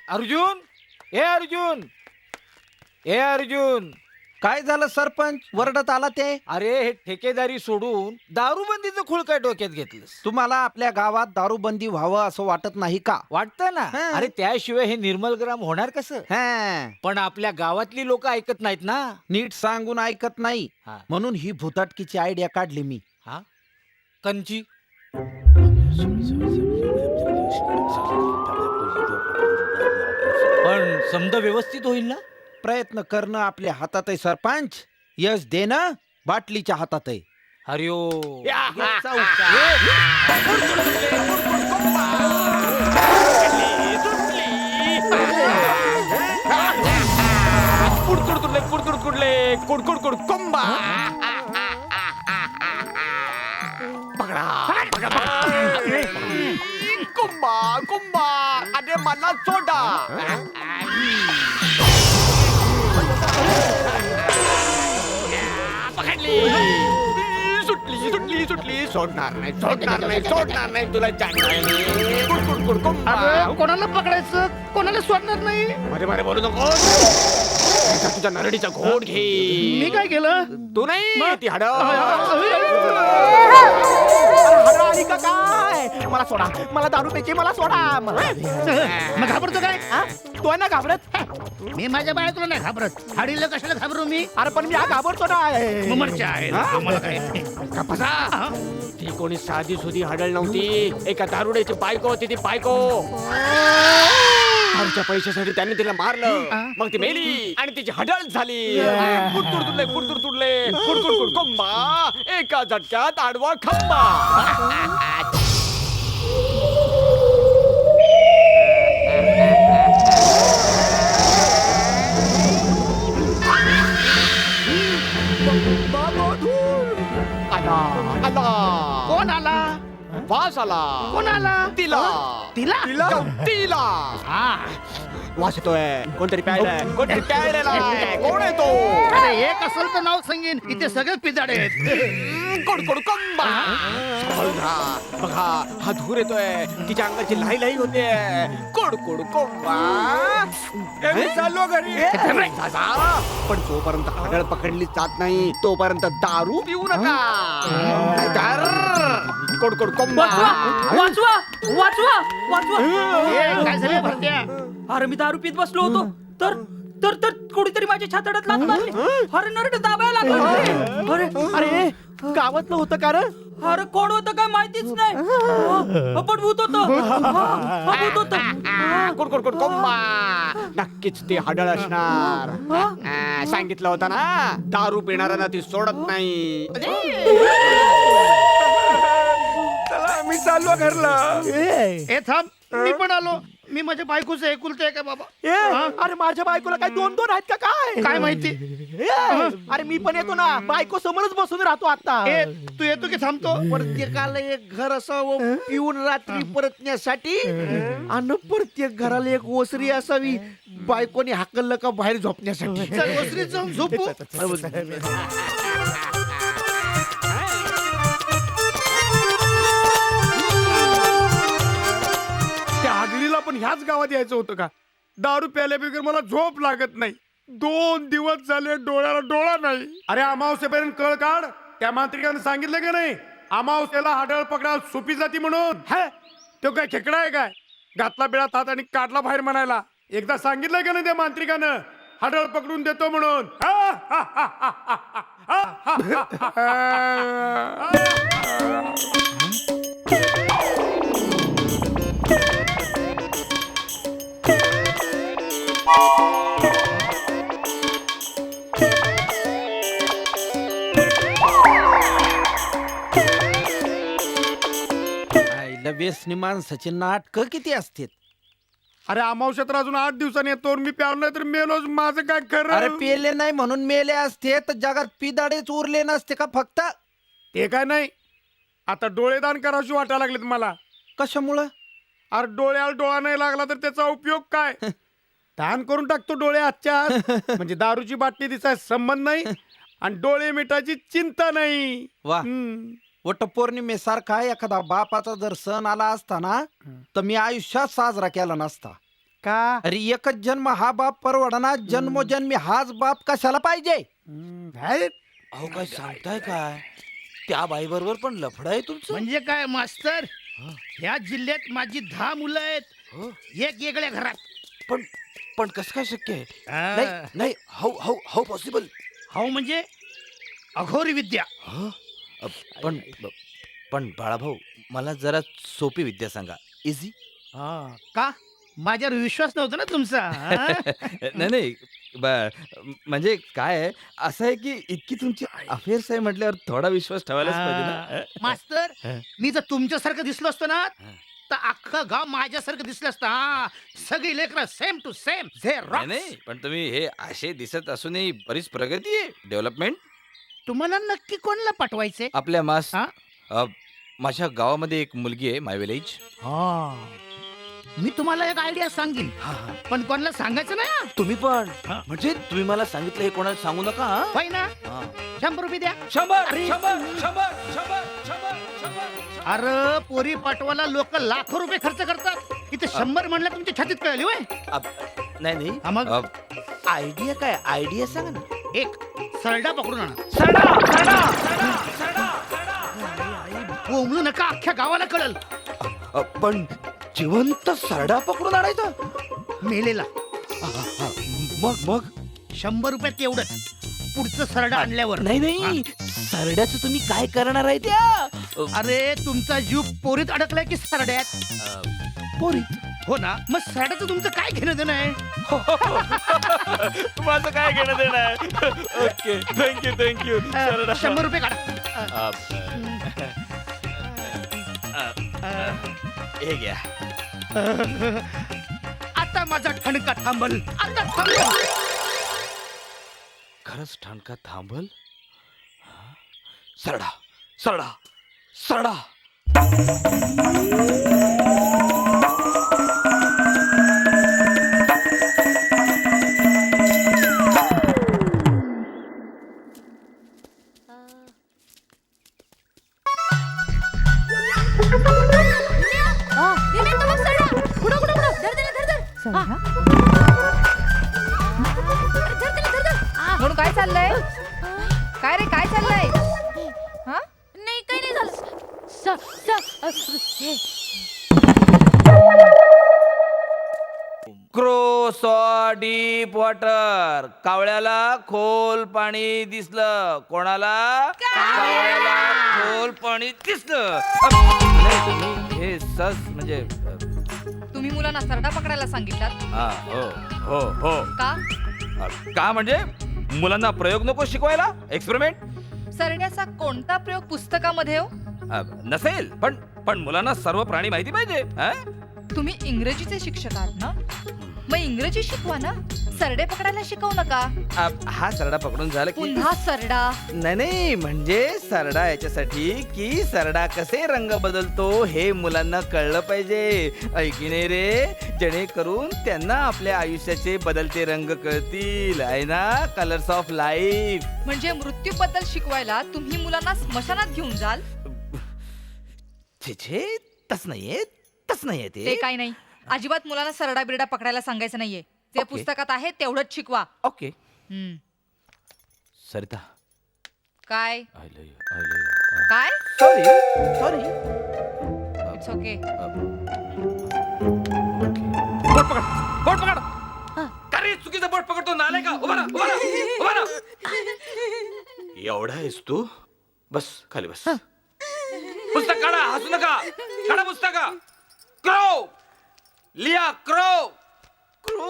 अर्जुन, ए अर्जुन, ए अर्जुन. काय झालं सरपंच? वरडत आला ते? अरे हे ठेकेदारी सोडून दारूबंदीचं खूळ काय डोक्यात घेतलंस? तुम्हाला आपल्या गावात दारूबंदी व्हावं असं वाटत नाही का? वाटतं ना. हा. अरे त्याशिवाय हे निर्मलग्राम होणार कसं? हा, पण आपल्या गावातली लोक ऐकत नाहीत ना. नीट सांगून ऐकत नाही हा. म्हणून ही भुताटकीची आयडिया काढली मी. हा कंची. पण समजा व्यवस्थित होईल ना? प्रयत्न करणं आपल्या हातात आहे सरपंच, यश देणं बाटलीच्या हातात आहे. हरिओ. कुंभा कुंभा अरे मला सोडा. पकडली. सुटली सुटली सुटली. सोडणार नाही सोडणार नाही सोडणार नाही तुला कुडकुड कुंभा. कोणाला पकडायचं, कोणाला सोडणार नाही. मध्ये मध्ये बोलू नको. तुझ्या नरडीचा घोट घे. मी काय केलं? तू नाही ती हाड आली का काय? मला सोडा, मला दारू प्यायची, मला सोडा. मग घाबरतो काय? तो आहे ना घाबरत. मी माझ्या बायकोला नाही घाबरत. हाडीला कशाला घाबरू मी? अरे पण मी हा घाबरतो ना. ती कोणी साधी सुधी हाडळ नव्हती. एका दारुड्याची बायको होती ती बायको. दारूच्या पैशासाठी त्याने तिला मारलं. मग ती मेली आणि तिची हडळ झाली. कुडकुड तुडले कुडकुड तुडले कुडकुड कुंभा. एका झटक्यात आडवा खंबा. आला आला. कोण आला? वास आला. कोण आला? तिला तिला? तिला हा. वास येतोय. कोणतरी प्यायलाय. कोणतरी प्यायलेला आहे. कोण आहे तो? अरे एक असेल तर नाव सांगेन. इथे सगळे पिजाडे आहेत. कोडकोड कंबा. बघा हा धूर येतोय. तिच्या अंगाची लाई लाई होते. कोडकोड कोंबा. चाललो घरी. पण जोपर्यंत हाडळ पकडली जात नाही तोपर्यंत दारू पिऊ नका. कोडकोड कोंबा. वाचवा वाचवा वाचवा. काय झालं भरत्या? अरे मी दारू पीत बसलो होतो तर तर तर कोणीतरी माझ्या छाताडात लागून आले. अरे नरड दाबायला लागला. अरे अरे गावातलं होतं का रे? अरे कोण होतं काय माहितीच नाही. पण भूत होतं. भूत होतं. कोडकोड कोंबा. नक्कीच ते हाडळ असणार. सांगितलं होतं ना दारू पिणाऱ्यांना ती सोडत नाही. मी चाललो घरला. ए थांब, मी पण आलो. मी माझ्या बायकोचं एकुलते का बाबा? अरे माझ्या बायकोला काय दोन दोन आहेत का काय? काय माहिती? अरे मी पण येतो ना. बायको समोरच बसून राहतो आता. तू येतो की थांबतो? प्रत्येकाला एक घर असावं पिऊन रात्री परतण्यासाठी आणि प्रत्येक घराला एक ओसरी असावी बायकोने हाकललं का बाहेर झोपण्यासाठी. चल ओसरीत जाऊन झोपू. त्या आगलीला पण ह्याच गावात यायचं होतं का? दारू प्यायल्या बिगर मला झोप लागत नाही. 2 दिवस झाले डोळ्याला डोळा नाही. अरे अमावस्येपर्यंत कळ काढ. त्या मांत्रिकाने सांगितलं का नाही अमावस्येला हाडळ पकडा सोपी जाती म्हणून? तो काय खेकडा आहे काय? घातला बिळात हात आणि काढला बाहेर म्हणायला. एकदा सांगितलंय का नाही त्या मांत्रिकानं हाडळ पकडून देतो म्हणून? व्यसनी माणसाची नाटकं किती असतात. अरे अमावस्या तर अजून 8 दिवसांनी येतो. मी प्यालो नाही तर मेलोच. माझं काय खरं? अरे पेले नाही म्हणून मेले असते तर जगात पिदाडेच उरले नसते का फक्त? ते काय नाही. आता डोळेदान करावशी वाटायला लागलेत मला. कशामुळं? अरे डोळ्याला डोळा नाही लागला तर त्याचा उपयोग काय? दान करून टाकतो डोळे आजच्या आज. म्हणजे दारूची बाटली दिसाय संबंध नाही आणि डोळे मिटायची चिंता नाही. वा. वटपौर्णिमेसारखा एखादा बापाचा जर सण आला असता ना तर मी आयुष्यात साजरा केला नसता. का अरे एकच जन्म हा बाप परवडना, जन्मोजन्मी हाच बाप कशाला पाहिजे? काय? अहो काय सांगताय काय? त्या बाई बरोबर पण लफडं आहे तुमचं. म्हणजे काय मास्तर, या जिल्ह्यात माझी 10 मुलं आहेत, हो. एक वेगळ्या घरात. पण पण कसं काय शक्य आहे? हा. नाही नाही, हाऊ हाऊ हाऊ पॉसिबल? हो म्हणजे अघोरी विद्या. पण पण बाळाभाऊ, मला जरा सोपी विद्या सांगा. इझी. का माझ्यावर विश्वास नव्हता ना तुमचा? हा? नाही नाही, म्हणजे काय आहे, असं आहे की इतकी तुमची अफेअर्स आहे म्हटल्यावर थोडा विश्वास ठेवायलाच पाहिजे ना. मास्तर, मी जर तुमच्यासारखं दिसलो असतो ना तर अख्खं गाव माझ्यासारखं दिसलं असतं. हा, सगळी लेकरं सेम टू सेम नाही नाही, पण तुम्ही हे असे दिसत असूनही बरीच प्रगती आहे, डेव्हलपमेंट. तुम्हाला नक्की कोणाला पाठवायचे? आपल्या मास हा? माझ्या गावामध्ये एक मुलगी आहे, माय विलेज. मी तुम्हाला एक आयडिया सांगेन, पण कोणाला सांगायचं नाही हा. तुम्ही पण हा. म्हणजे तुम्ही मला सांगितलं हे कोणाला सांगू नका. हा? होय ना? हा. 100 रुपये द्या. 100 अरे. 100 100 100 100. अरे पोरी पाठवायला लोक लाखो रुपये खर्च करतात, इथे 100 म्हणलं तुमच्या छातीत कळली होय. नाही हा, मग? नाही, आयडिया काय? आयडिया सांगा ना. एक सरडा पकडून आणा. बोंबलू नका, अख्ख्या गावाला कळल. पण जिवंत सरडा पकडून आणायचा? मेलेला. मग मग 100 रुपयात एवढंच. पुढचं सरडा आणल्यावर. नाही नाही, सरड्याचं तुम्ही काय करणार आहे त्या? अरे तुमचा जीव पोरीत अडकलाय की सरड्यात? पोरी. हो ना, मग सरड्याचं तुमचं काय घेणं देणं आहे? माझं काय घेणं देणं आहे? ओके, थँक्यू 100 रुपये काढा. हे घ्या. आता माझा ठणका थांबल. आता थांबल. खरंच ठणका थांबल? सरडा सरडा सरडा. म्हणून काय चाललंय? काय रे, काय चाललंय? हा? नाही, काही नाही झालं. Crow deep water. कावळ्याला खोल पाणी दिसलं. कोणाला? कावळ्याला खोल पाणी दिसलं. नाही, तुम्ही हे सस म्हणजे तुम्ही मुलांना सरडा पकडायला सांगितलात हा, हो हो हो. का? का म्हणजे मुलांना प्रयोग नको शिकवायला? एक्सपेरिमेंट सरड्याचा कोणता प्रयोग पुस्तकामध्ये हो? नसेल, पण मुलांना सर्व प्राणी माहिती पाहिजे. हा? तुम्ही इंग्रजीचे शिक्षक आहात ना, मग इंग्रजी शिकवा ना, सरडे पकडायला शिकवू नका. हा सरडा पकडून झाला की पुन्हा सरडा. नाही नाही, म्हणजे सरडा याच्यासाठी की सरडा कसे रंग बदलतो हे मुलांना कळलं पाहिजे. ऐकी नाही रे, जेणेकरून त्यांना आपल्या आयुष्याचे बदलते रंग कळतील. आहे ना, कलर्स ऑफ लाईफ. म्हणजे मृत्यूबद्दल शिकवायला तुम्ही मुलांना स्मशानात घेऊन जाल? छे, तस नाहीये, तस नाहीये ते ते. काही नाही. अजिबात मुलांना सरडा बिरडा पकडायला सांगायचं नाहीये. जे ओके. पुस्तकात आहे तेवढंच शिकवा. ओके. हम्म. सरिता, काय आय लव्ह यू. काय? सॉरी. It's okay. बोट पकड, बोट पकड. का रे, चुकीचं बोट पकडतो नालाय का? उभा राहा, उभा राहा, उभा राहा. एवढा आहेस तू? बस खाली बस. पुस्तक काढा, हसू नका. काढा पुस्तक. क्रो लिया, क्रो क्रो.